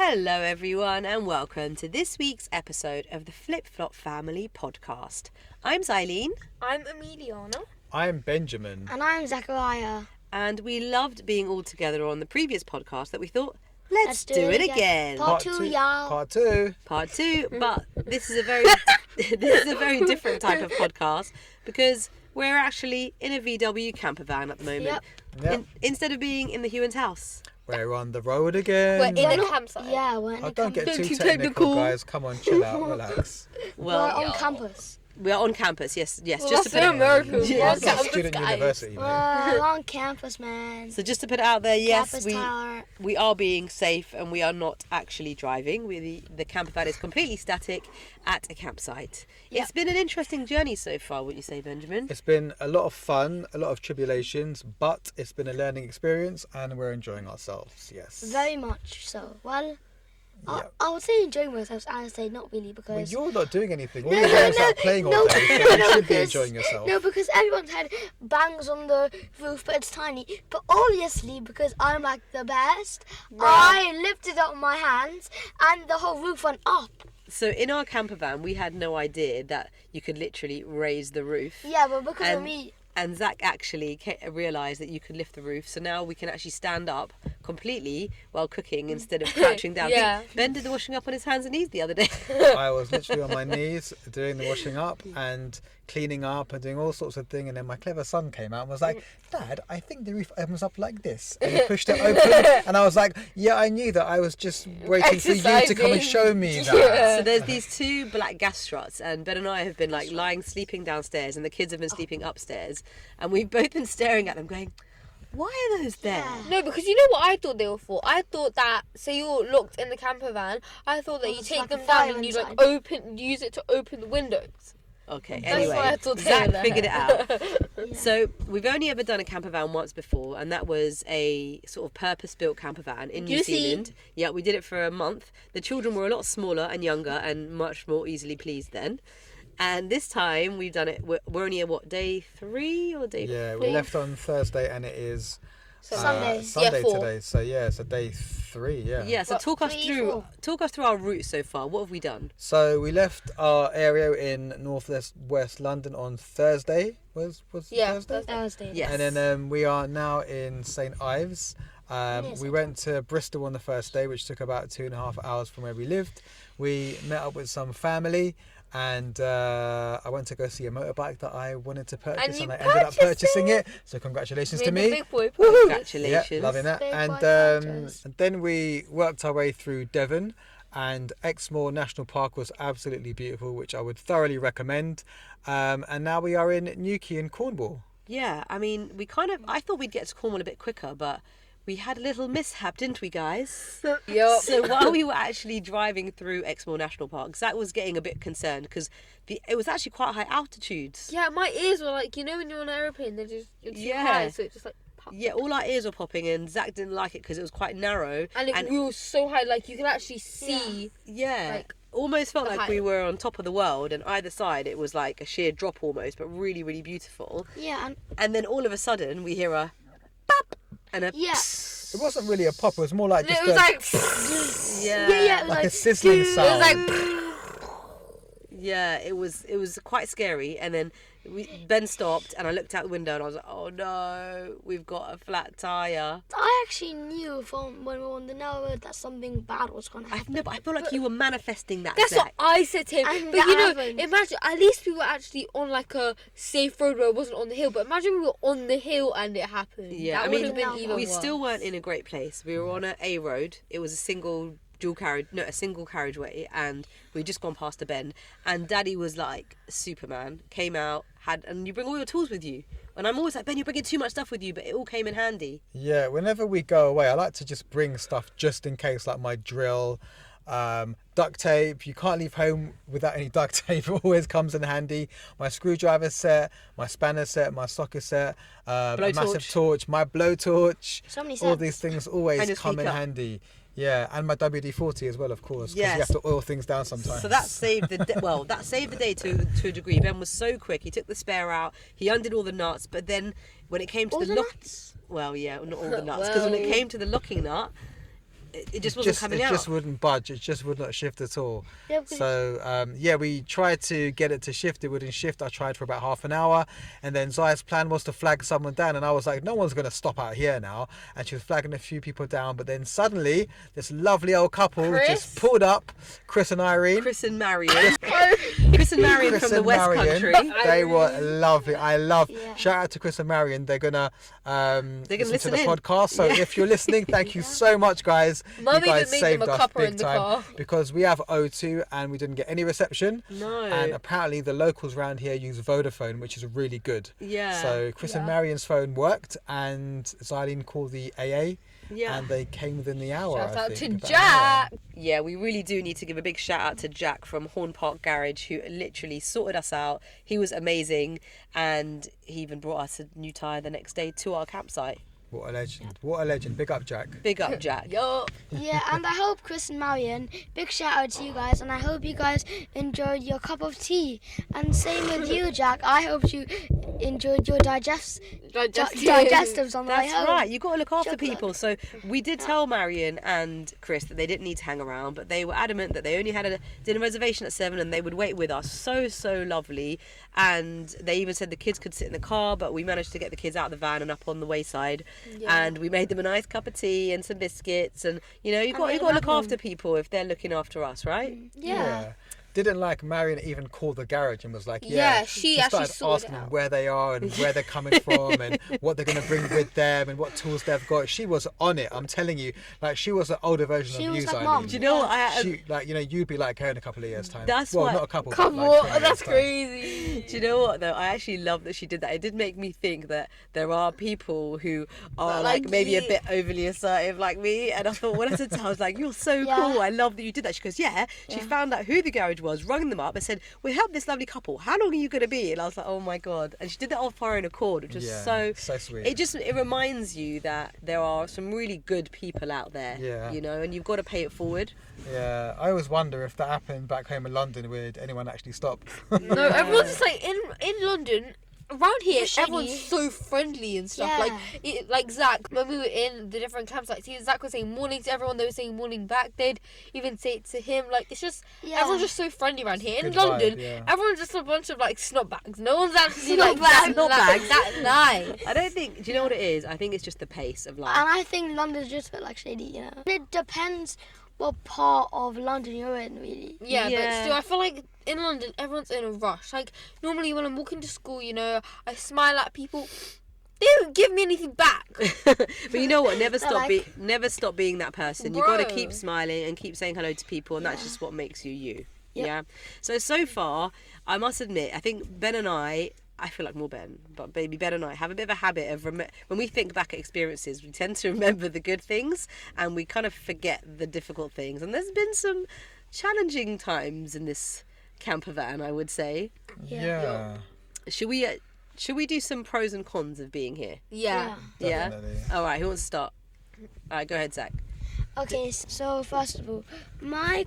Hello everyone and welcome to this week's episode of the Flip Flop Family podcast. I'm Xylene. I'm Emiliana. I'm Benjamin. And I'm Zachariah. And we loved being all together on the previous podcast that we thought, let's do it again. Part two, y'all. Part two. Part two, but this is a very different type of podcast because we're actually in a VW campervan at the moment. Yep. Instead of being in the Hewins house. We're on the road again. We're in a campsite. Yeah, we're in a don't get campus. too technical, guys. Come on, chill out, relax. We're on campus. We are on campus, yes. Well, just that's to put so it American. Yes. We're on It's not campus, student guys. university, mate. We're on campus, man. So just to put it out there, yes, Campus we tower. we are being safe and we are not actually driving. The campervan is completely static at a campsite. Yep. It's been an interesting journey so far, would you say, Benjamin? It's been a lot of fun, a lot of tribulations, but it's been a learning experience and we're enjoying ourselves, yes. Very much so. Well, Yeah. I would say enjoying myself, and I say not really Well, because... you're not doing anything. All No, you're doing is no, like playing all no, day, so no, you should be because- enjoying yourself. No, because everyone's head bangs on the roof, but it's tiny. But obviously, because I'm like the best, I lifted up my hands and the whole roof went up. So in our campervan, we had no idea that you could literally raise the roof. Yeah, but because of And- me... And Zach actually realised that you could lift the roof, so now we can actually stand up completely while cooking instead of crouching down. Yeah. Ben did the washing up on his hands and knees the other day. I was literally on my knees doing the washing up and cleaning up and doing all sorts of things, and then my clever son came out and was like, Dad, I think the roof opens up like this, and he pushed it open and I was like, yeah, I knew that. I was just waiting for you to come and show me that. Yeah. So there's these two black gas struts, and Ben and I have been like sleeping downstairs, and the kids have been sleeping upstairs, and we've both been staring at them going, why are those there? Yeah. No, because you know what I thought they were for? I thought that, say you're locked in the camper van, I thought that you it's take like them a down fire and you inside. use it to open the windows. Okay, That's what I anyway, thought they Zach were there. figured it out. So we've only ever done a camper van once before, and that was a sort of purpose-built camper van in New Juicy. Zealand. Yeah, we did it for a month. The children were a lot smaller and younger and much more easily pleased then. And this time we've done it, we're only at what, day 3 or day 4? Yeah, we left on Thursday and it is Sunday. Sunday Yeah, 4. today. So yeah, so day 3. Yeah, so What, talk us 3, through 4? our route so far. What have we done? So we left our area in northwest West London on Thursday. Was Yeah, Thursday? Thursday. Yes. And then we are now in St Ives. We went to Bristol on the first day, which took about 2.5 hours from where we lived. We met up with some family, and I went to go see a motorbike that I wanted to purchase, you and I ended up purchasing it. So congratulations to me. Big boy. Congratulations. Yeah, loving that. Big And, boy purchase. and then we worked our way through Devon, and Exmoor National Park was absolutely beautiful, which I would thoroughly recommend. And now we are in Newquay in Cornwall. Yeah, I mean, I thought we'd get to Cornwall a bit quicker, but we had a little mishap, didn't we, guys? Yup. So while we were actually driving through Exmoor National Park, Zach was getting a bit concerned because it was actually quite high altitudes. Yeah, my ears were like, you know when you're on an aeroplane, you're too Yeah. high, so it just like popped. Yeah, all our ears were popping, and Zach didn't like it because it was quite narrow. And we were so high, like you could actually see. Yeah, like, almost felt the like height. we were on top of the world, and either side it was like a sheer drop almost, but really, really beautiful. Yeah, And then all of a sudden we hear a pop and a yeah. It wasn't really a pop, it was more like just It was like, yeah, Yeah, it was like a sizzling it sound. was like, Yeah, it was quite scary, and then Ben stopped, and I looked out the window, and I was like, "Oh no, we've got a flat tire." I actually knew from when we were on the narrow road that something bad was going to happen. No, but I feel like you were manifesting that. that's Zach. what I said to him. And But you know, that happened. imagine, at least we were actually on like a safe road where it wasn't on the hill. But imagine we were on the hill and it happened. Yeah, that I mean, would have been even we worse. still weren't in a great place. We were on a road. It was a single carriageway, and we'd just gone past a bend. And Daddy was like Superman, came out, and you bring all your tools with you. And I'm always like, Ben, you're bringing too much stuff with you, but it all came in handy. Yeah, whenever we go away, I like to just bring stuff just in case, like my drill, duct tape. You can't leave home without any duct tape. It always comes in handy. My screwdriver set, my spanner set, my socket set, a massive torch, my blowtorch. So many All sets. these things And always your come in speaker. handy. Yeah, and my WD-40 as well, of course, because Yes. you have to oil things down sometimes. So that saved the that saved the day to a degree. Ben was so quick. He took the spare out. He undid all the nuts. But then when it came to All the the lock, nuts? well, yeah, not all the nuts, because when it came to the locking nut, it just wasn't coming out. It just wouldn't budge. It just would not shift at all. Yeah, because- So we tried to get it to shift. It wouldn't shift. I tried for about half an hour, and then Zaya's plan was to flag someone down, and I was like, no one's going to stop out here now. And she was flagging a few people down, but then suddenly this lovely old couple Chris? just pulled up, Chris and Irene. Chris and Marion. Chris and Marion Chris from the and West Marion, Country. they were lovely. I love. Yeah. Shout out to Chris and Marion. They're gonna listen to listen the in. podcast. So if you're listening, thank you so much, guys. Mum You guys even made saved them a us cuppa big in the time car. because we have O2 and we didn't get any reception. No. And apparently the locals around here use Vodafone, which is really good. Yeah. So Chris and Yeah. Marion's phone worked, and Zylene called the AA, Yeah. and they came within the hour. Shout I out to think, about an Jack. Yeah, we really do need to give a big shout out to Jack from Horn Park Garage, who literally sorted us out. He was amazing, and he even brought us a new tyre the next day to our campsite. What a legend! What a legend! Big up, Jack. Big up, Jack. Yo. Yeah, and I hope Chris and Marion, big shout out to you guys, and I hope you guys enjoyed your cup of tea. And same with you, Jack. I hope you enjoyed your digestives on the way That's home. right. You got to look after Chocolate. people. So we did tell Marion and Chris that they didn't need to hang around, but they were adamant that they only had a dinner reservation at 7 and they would wait with us. So lovely. And they even said the kids could sit in the car, but we managed to get the kids out of the van and up on the wayside. Yeah. And we made them a nice cup of tea and some biscuits. And you know, you And got they to look love after people if they're looking after us, right? Yeah. Didn't like Marion even call the garage and was like, Yeah, she actually started sorted asking it them out. where they are and where they're coming from and what they're going to bring with them and what tools they've got. She was on it. I'm telling you, like she was an older version She of was you, like Zylene. Mum. Do you know what? She, like, you know, you'd be like her in a couple of years' time. That's well, why- not a couple. but Come like on, 20 years' that's time. crazy. Do you know what though? I actually love that she did that. It did make me think that there are people who are like Like maybe a you. bit overly assertive like me. And I thought when I said to her, I was like, "You're so Yeah. cool. I love that you did that." She goes, "Yeah." She found out who the garage was, rung them up, and said, "We helped this lovely couple. How long are you going to be?" And I was like, "Oh my god!" And she did that of her own accord, which was Yeah, so. so sweet. It reminds you that there are some really good people out there. Yeah. You know, and you've got to pay it forward. Yeah, I always wonder if that happened back home in London, would anyone actually stop? No, everyone's just like in London. Around here, You're shady. everyone's so friendly and stuff. Yeah. Like Zach, when we were in the different campsites, Zach was saying morning to everyone. They were saying morning back. They'd even say it to him. Like it's just Yeah. everyone's just so friendly around here. In Good vibe, London, yeah. everyone's just a bunch of like snot bags. No one's actually Snot like bags, that, snot like, bags. that nice. I don't think. Do you know what it is? I think it's just the pace of life. And I think London's just a bit like shady, you know. It depends what part of London you're in, really. Yeah, Yeah. but still, I feel like in London, everyone's in a rush. Like, normally when I'm walking to school, you know, I smile at people. They don't give me anything back. But you know what? Never stop like- never stop being that person. You've got to Bro. keep smiling and keep saying hello to people, and that's just what makes you you. Yep. Yeah. So far, I must admit, I think Ben and I feel like more Ben, but baby Ben and I have a bit of a habit of when we think back at experiences, we tend to remember the good things and we kind of forget the difficult things. And there's been some challenging times in this camper van, I would say. Yeah, Should we do some pros and cons of being here? Yeah. Yeah. definitely. All right. Who wants to start? All right. Go ahead, Zach. Okay, so first of all, my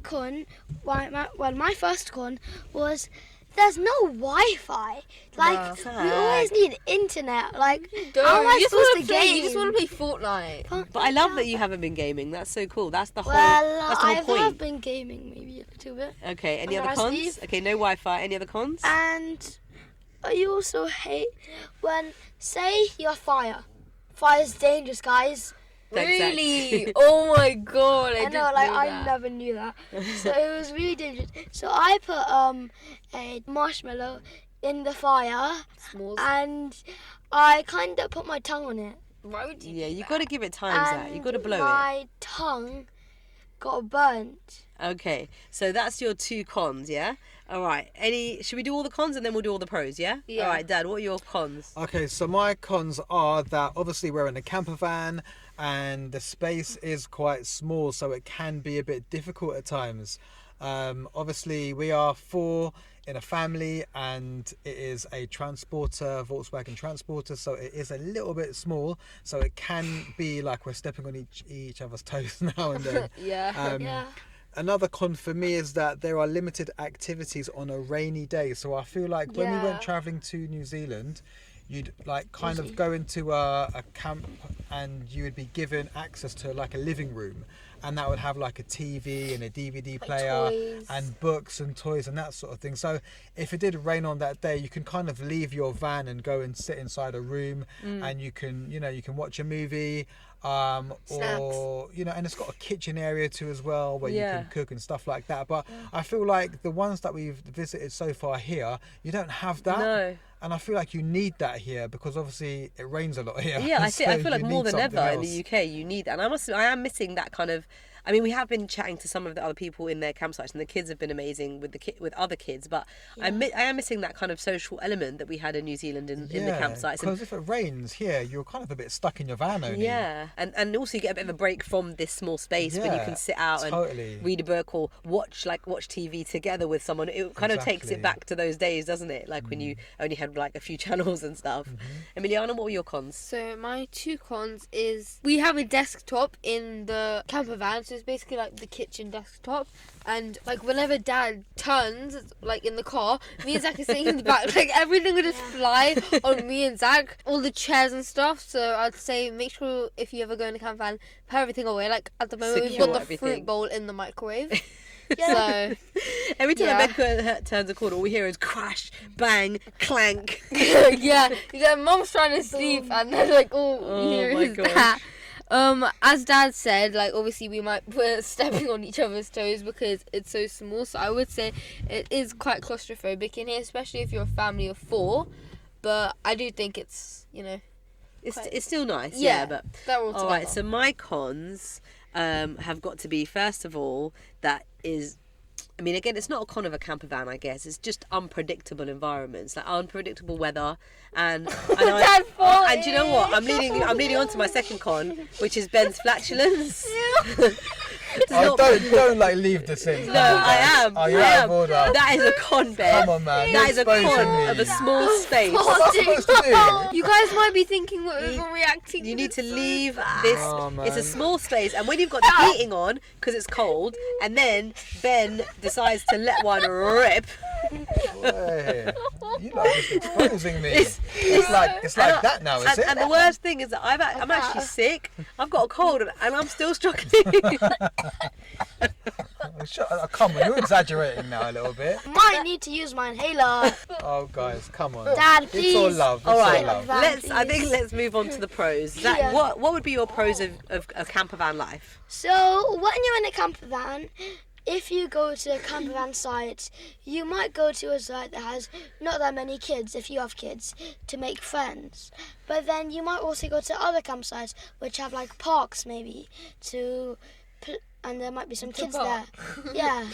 first con was there's no Wi-Fi. Like, we always need internet. Like, how am I you just supposed want to to play. game? You just want to play Fortnite. But I love that you haven't been gaming. That's so cool. That's the whole. Well, that's the I whole have point. been gaming maybe a little bit. Okay. Any on other my cons? sleeve. Okay. No Wi-Fi. Any other cons? And I also hate when, say, you're fire. Fire's dangerous, guys. Thanks, Zach. Really? Oh my god! I I know, didn't like, know I that. never knew that. So it was really dangerous. So I put a marshmallow in the fire S'mores. and I kind of put my tongue on it. Why would you? Yeah, do you that? got to give it time, Zach. You And got to blow my tongue got burnt. it. Okay. So that's your two cons, yeah. All right. Should we do all the cons and then we'll do all the pros, yeah? Yeah. All right, Dad. What are your cons? Okay, so my cons are that obviously we're in a camper van and the space is quite small, so it can be a bit difficult at times. Obviously, we are 4 in a family and it is a transporter, Volkswagen transporter, so it is a little bit small, so it can be like we're stepping on each other's toes now and then. Yeah. Yeah. Another con for me is that there are limited activities on a rainy day. So I feel like when we Yeah. went traveling to New Zealand, you'd like kind of go into a camp and you would be given access to like a living room. and that would have like a TV and a DVD player toys. and books and toys and that sort of thing. So if it did rain on that day, you can kind of leave your van and go and sit inside a room, and you can watch a movie. Or and it's got a kitchen area too as well, where you can cook and stuff like that. But I feel like the ones that we've visited so far here, you don't have that. No. And I feel like you need that here, because obviously it rains a lot here. Yeah, I So feel like you more need than ever something in the else. UK, you need that. And I am missing that kind of. I mean, we have been chatting to some of the other people in their campsites, and the kids have been amazing with with other kids. But I am missing that kind of social element that we had in New Zealand in the campsites. Because if it rains here, you're kind of a bit stuck in your van only. Yeah, and also you get a bit of a break from this small space when you can sit out totally. and read a book or watch TV together with someone. It kind of takes it back to those days, doesn't it? Like when you only had like a few channels and stuff. Emiliana, what were your cons? So my 2 cons is we have a desktop in the camper van, so it's basically like the kitchen desktop, and like whenever Dad turns like in the car, me and Zach are sitting in the back, like everything would just fly on me and Zach, all the chairs and stuff. So I'd say make sure if you ever go in a camper van, put everything away. Like at the moment we've Secure got the everything. fruit bowl in the microwave. So Every time Yeah. a bed turns a corner, all we hear is crash, bang, clank. yeah, Mum's trying to sleep and then like all you hear my is gosh. that. As Dad said, like obviously we might be stepping on each other's toes because it's so small. So I would say it is quite claustrophobic in here, especially if you're a family of 4. But I do think it's It's still nice, Yeah, but they're all all right. together. So my cons have got to be, first of all, that is. I mean, again, it's not a con of a camper van, I guess. It's just unpredictable environments, like unpredictable weather, and and do you know what? I'm leading on to my second con, which is Ben's flatulence. Oh, don't like leave this in. No, I am. Oh, you're I out am. of order. That is a con, Ben. Come on, man. That You're is a exposing con me. of a small space. What's that supposed to do? You guys might be thinking we're overreacting. You but need to it's so leave bad. this. Oh, It's a man. small space, and when you've got the heating on because it's cold, and then Ben decides to let one rip. Hey, you lot are just exposing me. It's- It's like that now, is And it? the worst thing is that I'm actually sick. I've got a cold, and I'm still struggling. Come on, you're exaggerating now a little bit. Might need to use my inhaler. Oh, guys, come on. Dad, It's all please. love. It's All right, all love. Van, let's move on to the pros. Zach, Yeah. what would be your pros of a camper van life? So, when you're in a camper van, if you go to a camper van site, you might go to a site that has not that many kids, if you have kids, to make friends. But then you might also go to other campsites which have like parks maybe and there might be some kids there. Yeah.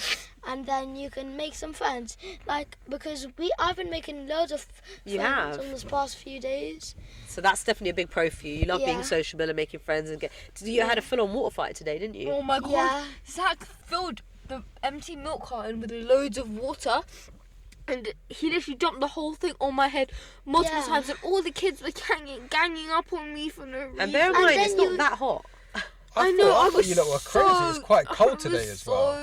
And then you can make some friends. Like, because I've been making loads of You friends have? on this past few days. So that's definitely a big pro for you. You love being Yeah. sociable and making friends and You had a full-on water fight today, didn't you? Oh my god! Yeah. Zach filled the empty milk carton with loads of water. And he literally dumped the whole thing on my head multiple Yeah. times, and all the kids were ganging up on me for no reason. And bear in And mind, then it's not you- that hot. I thought you lot were crazy. It's quite cold today as well.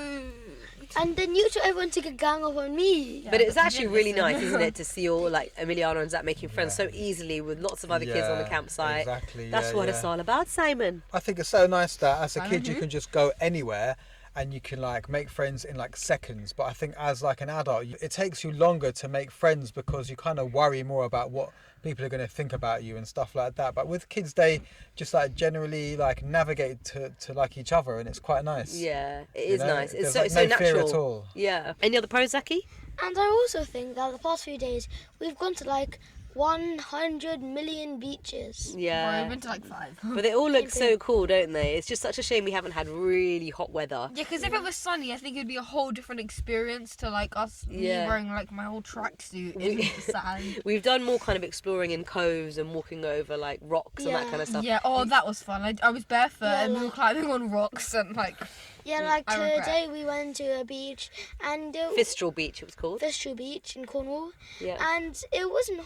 And then you told everyone to gang up on me. But it's actually really nice, isn't it, to see all like Emiliana and Zach making friends so easily with lots of other kids on the Yeah, campsite. exactly, That's yeah, what yeah. it's all about, Simon. I think it's so nice that as a kid you can just go anywhere and you can like make friends in like seconds. But I think as like an adult, it takes you longer to make friends because you kind of worry more about what people are going to think about you and stuff like that. But with kids, they just like generally like navigate to like each other, and it's quite nice. Yeah, it You is know, nice. It's there's, so like, no fear natural. at all. Yeah. Any other pros, Zaki? And I also think that the past few days we've gone to like 100 million beaches. Yeah. I've been to like 5. But they all look so cool, don't they? It's just such a shame we haven't had really hot weather. Yeah, because if it was sunny, I think it'd be a whole different experience to like me Yeah. wearing like my whole tracksuit in the sand. We've done more kind of exploring in coves and walking over like rocks and that Yeah. kind of stuff. Yeah, oh, that was fun. I was barefoot Yeah, and we were like- climbing on rocks and like. Yeah, like I regret. today we went to a beach and Fistral Beach, it was called. Fistral Beach in Cornwall, Yeah. and it wasn't.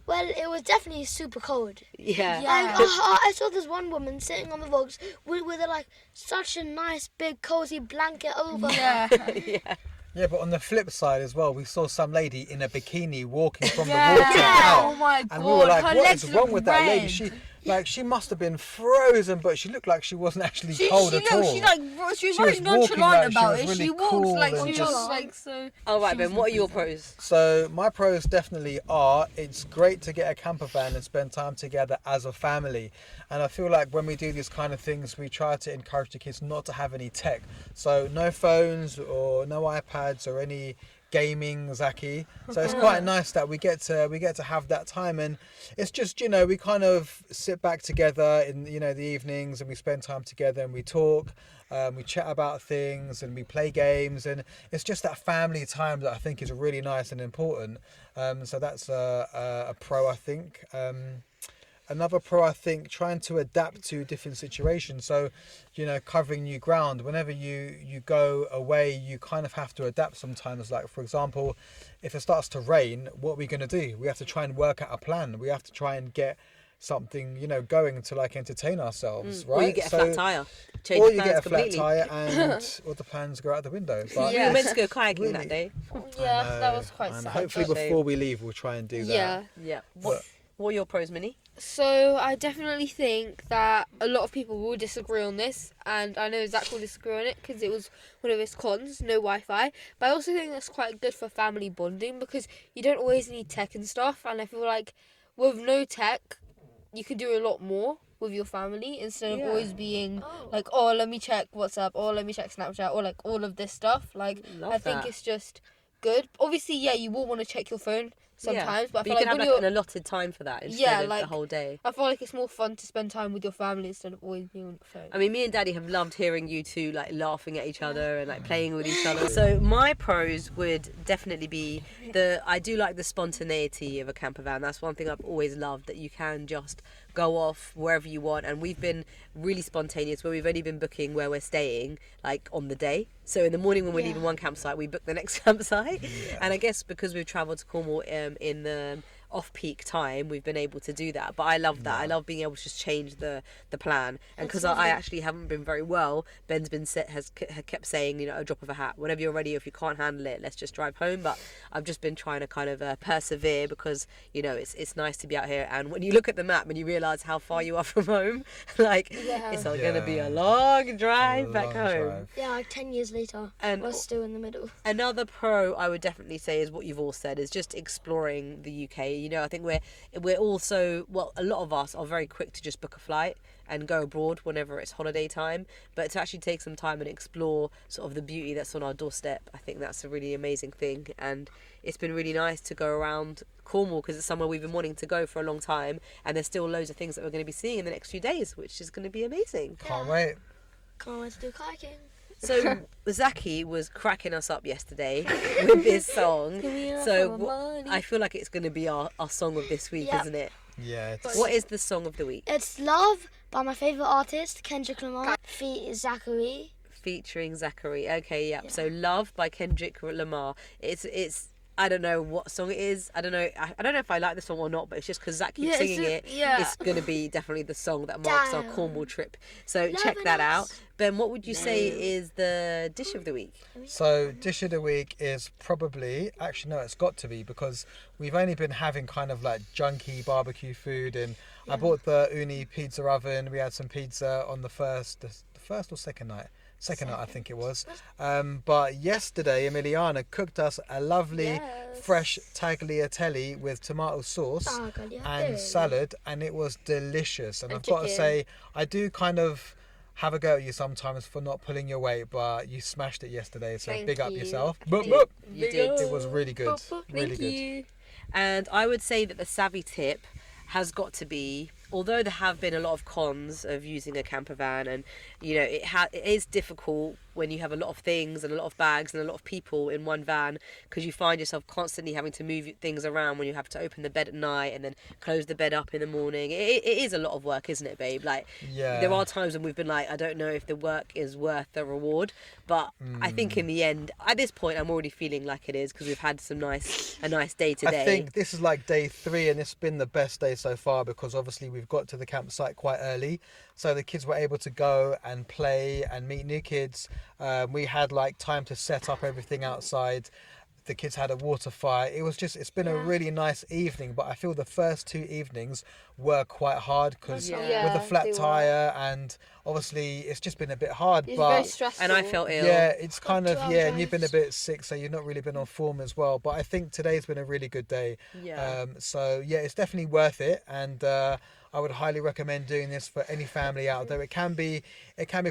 Well, it was definitely super cold. Yeah. Yeah. And I saw this one woman sitting on the rocks with like such a nice big cozy blanket over her. Yeah. Yeah. Yeah, but on the flip side as well, we saw some lady in a bikini walking from Yeah. the water Yeah. out. Oh my And we were God, like, her what legs is wrong look with that lady? red. Like, she must have been frozen, but she looked like she wasn't actually cold at all. She was very was walking nonchalant like she about was it. really She walks cool like and she just- was like so. All right, Ben. What are your pros? So my pros definitely are, it's great to get a camper van and spend time together as a family. And I feel like when we do these kind of things, we try to encourage the kids not to have any tech. So no phones or no iPads or any gaming, Zaki. So it's quite nice that we get to have that time, and it's just, you know, we kind of sit back together in, you know, the evenings, and we spend time together and we talk. We chat about things and we play games, and it's just that family time that I think is really nice and important. So that's a pro, I think. Another pro, I think, trying to adapt to different situations. So, you know, covering new ground. Whenever you go away, you kind of have to adapt sometimes. Like, for example, if it starts to rain, what are we going to do? We have to try and work out a plan. We have to try and get something, you know, going to like entertain ourselves, right? Or you get a flat tire. Change Or the you plans get a flat completely. tire and all the plans go out the window. But We were meant to go kayaking Really? that day. Yeah, I know, that was quite and sad. hopefully but- before we leave, we'll try and do that. Yeah. Yeah. What are your pros, Minnie? So I definitely think that a lot of people will disagree on this, and I know Zach will disagree on it because it was one of his cons, no Wi-Fi. But I also think that's quite good for family bonding because you don't always need tech and stuff, and I feel like with no tech, you can do a lot more with your family instead of Yeah. always being like, oh, let me check WhatsApp, or let me check Snapchat, or like all of this stuff. Like, Love I think that. it's just good. Obviously, yeah, you will want to check your phone sometimes, but I you feel can like have when like you're an allotted time for that instead Yeah, of like- the whole day. I feel like it's more fun to spend time with your family instead of always being on the phone. I mean, me and Daddy have loved hearing you two like laughing at each other and like playing with each other. So my pros would definitely be I do like the spontaneity of a camper van. That's one thing I've always loved, that you can just go off wherever you want. And we've been really spontaneous where we've only been booking where we're staying like on the day. So in the morning when we're leaving one campsite, we book the next campsite. And I guess because we've travelled to Cornwall in the off-peak time, we've been able to do that. But I love that. I love being able to just change the plan. And because I actually haven't been very well, Ben's been has kept saying, you know, a drop of a hat, whenever you're ready, if you can't handle it, let's just drive home. But I've just been trying to kind of persevere because, you know, it's nice to be out here. And when you look at the map and you realise how far you are from home, like it's going to be a long drive back home. Yeah, like 10 years later, And- we're still in the middle. Another pro I would definitely say is what you've all said, is just exploring the UK. You know, I think we're also, well, a lot of us are very quick to just book a flight and go abroad whenever it's holiday time, but to actually take some time and explore sort of the beauty that's on our doorstep, I think that's a really amazing thing. And it's been really nice to go around Cornwall because it's somewhere we've been wanting to go for a long time, and there's still loads of things that we're going to be seeing in the next few days, which is going to be amazing. Can't wait. Can't wait to do kayaking. So Zaki was cracking us up yesterday with this song. So I feel like it's going to be our song of this week, Yep. isn't it? Yeah. It's, What is the song of the week? It's Love by my favourite artist, Kendrick Lamar, feat. Zachary. Featuring Zachary. Okay, yep. So Love by Kendrick Lamar. It's I don't know what song it is. I don't know if I like the song or not, but it's just because Zach keeps Yeah, singing it. it's yeah. It's going to be definitely the song that marks our Damn. Cornwall trip. So check Loving that us. out. Ben, what would you say is the dish of the week? So dish of the week is probably, actually no, it's got to be, because we've only been having kind of like junky barbecue food, and I bought the Uni pizza oven. We had some pizza on the first or second night. Second night, I think it was. But yesterday, Emiliana cooked us a lovely Yes. fresh tagliatelle with tomato sauce Oh, God, yeah. and salad, and it was delicious. And And I've got to chicken. say, I do kind of have a go at you sometimes for not pulling your weight, but you smashed it yesterday, so Thank big up you. yourself. You Boop, did. boop. You did. It was really good. Really Thank good. you. And I would say that the savvy tip has got to be, although there have been a lot of cons of using a camper van, and you know it is difficult when you have a lot of things and a lot of bags and a lot of people in one van, because you find yourself constantly having to move things around when you have to open the bed at night and then close the bed up in the morning. It is a lot of work, isn't it, babe? Like, Yeah. there are times when we've been like, I don't know if the work is worth the reward, but I think in the end, at this point, I'm already feeling like it is, because we've had a nice day today. I think this is like day 3, and it's been the best day so far, because obviously we've got to the campsite quite early, so the kids were able to go and play and meet new kids. We had like time to set up everything outside. The kids had a water fight. It's been a really nice evening, but I feel the first 2 evenings were quite hard because Yeah. with the they flat were. tire, and obviously it's just been a bit hard. It's but very stressful. And I felt ill. yeah, it's kind of, 2 hour and you've been a drives. bit sick, so you've not really been on form as well. But I think today's been a really good day. Yeah. So yeah, it's definitely worth it, and I would highly recommend doing this for any family out there. It can be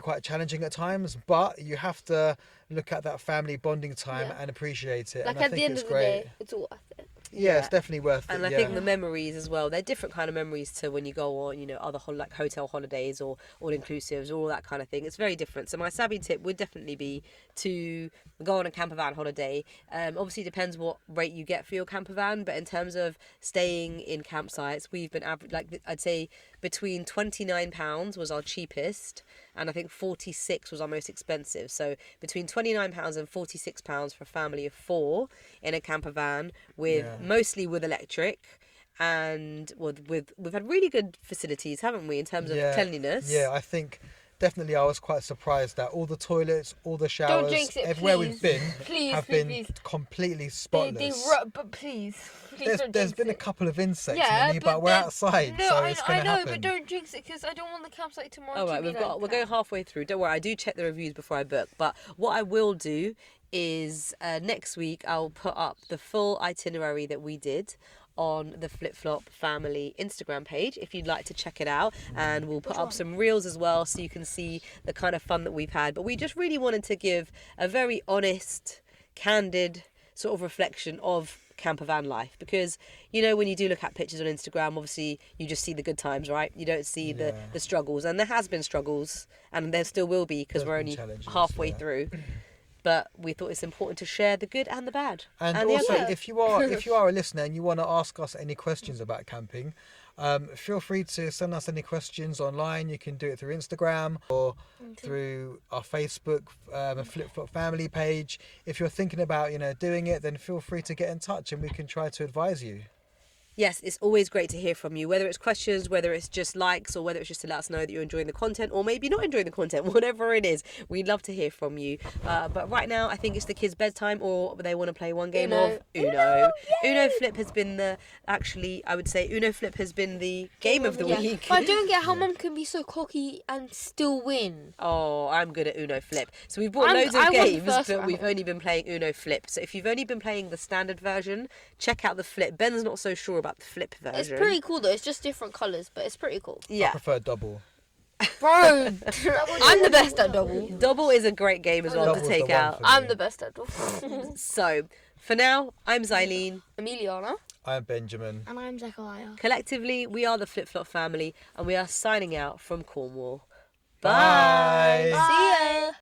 quite challenging at times, but you have to look at that family bonding time Yeah. and appreciate it. Like and I at the think end it's of the great. day, it's all worth it. Yeah, it's definitely worth it. And I yeah. think the memories as well, they're different kind of memories to when you go on, you know, other like hotel holidays or all-inclusives or all that kind of thing. It's very different. So my savvy tip would definitely be to go on a campervan holiday. Obviously, it depends what rate you get for your campervan, but in terms of staying in campsites, we've been I'd say between £29 was our cheapest, and I think 46 was our most expensive. So between £29 and £46 for a family of 4 in a campervan with mostly with electric, and we've had really good facilities, haven't we, in terms of cleanliness? Yeah, I think definitely I was quite surprised that all the toilets, all the showers, jinx it, everywhere please. we've been Please, have please, been please. completely spotless. But please There's don't been jinx a it. couple of insects, Yeah, Minnie, but we're then- outside, No, so I it's going to know, happen. but don't jinx it because I don't want the campsite tomorrow. All to right, be like we're going that. halfway through. Don't worry, I do check the reviews before I book. But what I will do is next week I'll put up the full itinerary that we did on the Flip Flop Family Instagram page if you'd like to check it out, and we'll put up some reels as well so you can see the kind of fun that we've had. But we just really wanted to give a very honest, candid sort of reflection of campervan life, because you know when you do look at pictures on Instagram, obviously you just see the good times, right? You don't see the struggles, and there has been struggles and there still will be because There's we're been only challenges, halfway yeah. through. But we thought it's important to share the good and the bad. And the also, ugly. if you are a listener and you want to ask us any questions about camping, feel free to send us any questions online. You can do it through Instagram or through our Facebook Flip Flop Family page. If you're thinking about doing it, then feel free to get in touch and we can try to advise you. Yes, it's always great to hear from you, whether it's questions, whether it's just likes, or whether it's just to let us know that you're enjoying the content, or maybe not enjoying the content, whatever it is. We'd love to hear from you. But right now, I think it's the kids' bedtime, or they want to play one game of Uno. Uno Flip has been I would say Uno Flip has been the game of the week. But I don't get how Mum can be so cocky and still win. Oh, I'm good at Uno Flip. So we've bought loads I of won the games, first but round. we've only been playing Uno Flip. So if you've only been playing the standard version, check out the Flip. Ben's not so sure about the Flip version. It's pretty cool though. It's just different colours, but it's pretty cool. I Yeah. prefer double. Bro, I'm the best at double. Double is a great game as well Double's to the take one out. for me. I'm the best at double. So, for now, I'm Xylene. Emiliana. I'm Benjamin. And I'm Zachariah. Collectively, we are the Flip Flop family, and we are signing out from Cornwall. Bye. Bye. See ya.